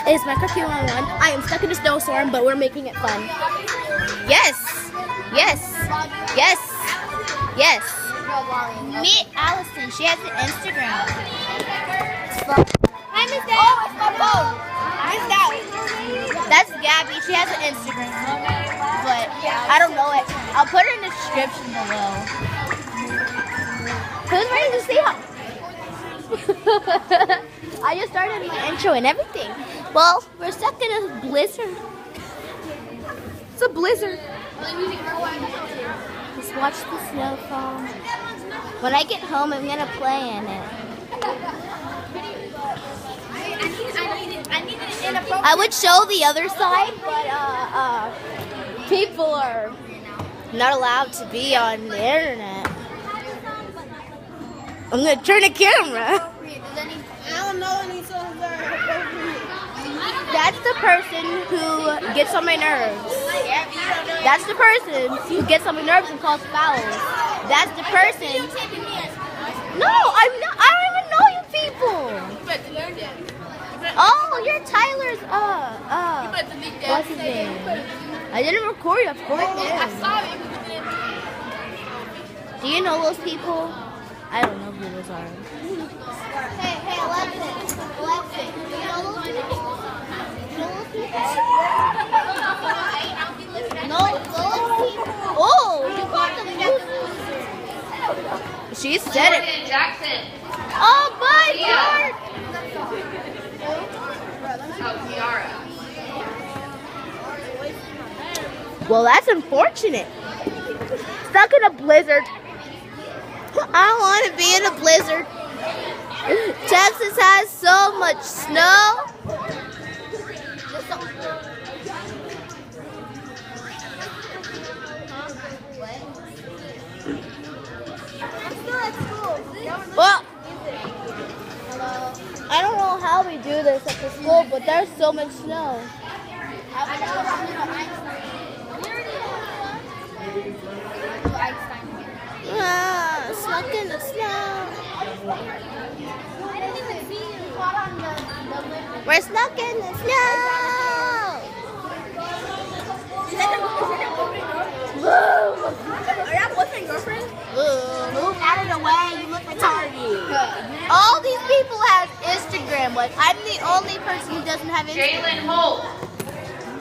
It's Minecraft 2-on-1. I am stuck in a snowstorm, but we're making it fun. Yes! Yes! Yes! Yes! Meet Allison. She has an Instagram. Hi, Miss Dad. Oh, it's my phone. Miss Dad. That's Gabby. She has an Instagram. But I don't know it. I'll put it in the description below. Who's ready to see how? I just started my intro and everything. Well, we're stuck in a blizzard. It's a blizzard. Just watch the snow fall. When I get home, I'm gonna play in it. I would show the other side, but People are not allowed to be on the internet. I'm gonna turn the camera. That's the person who gets on my nerves. That's the person who gets on my nerves and calls fouls. That's the person. No, I'm not. I don't even know you people. Oh, you're Tyler's. What's his name? I didn't record it, of course. Do you know those people? I don't know who those are. Hey, Alexis. Do you know those people? No, those people. Oh, You called them losers. she said it. Jordan Jackson. Oh, bye, George. Oh, Kiara. Well, that's unfortunate. Stuck in a blizzard. I want to be in a blizzard. Texas has so much snow. Well, I don't know how we do this at the school, but there's so much snow. Stuck in the snow. We're stuck in the snow. Are y'all boyfriend girlfriend? Move out of the way. You look retarded. All these people have Instagram, but I'm the only person who doesn't have Instagram. Jalen Holt.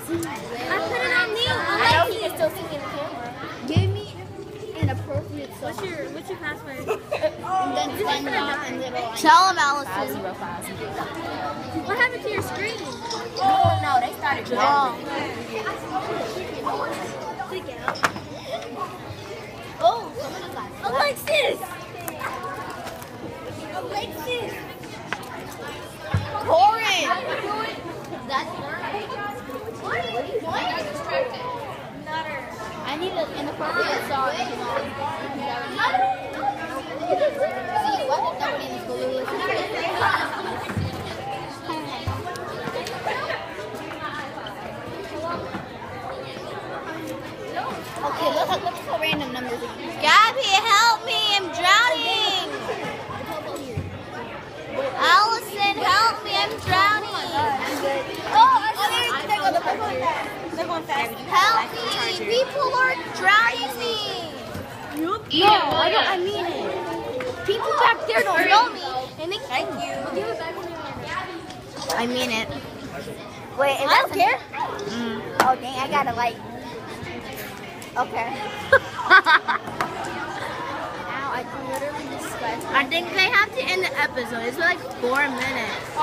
I put it on me. I know he can still see in the camera. Give me an appropriate song. What's your password? Tell him, Allison. What happened to your screen? No, they started wrong. Oh, someone got Alexis! Corin! That's I need an inappropriate song. See, what? Nobody in the school will listen to it. Okay, look how random numbers are. Gabby, help me! I'm drowning! Allison, help me! I'm drowning! They're going fast. Help me! People are drowning me! Eden I Williams. mean it. People back there don't know me, and they Thank you. I mean it. Wait, I don't care. Oh dang, I gotta like. Okay. Ow, I literally just scratched. I think they have to end the episode. It's like 4 minutes.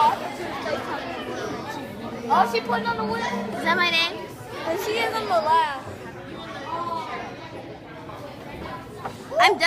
Oh, she put on the wood. Is that my name? She is on the left.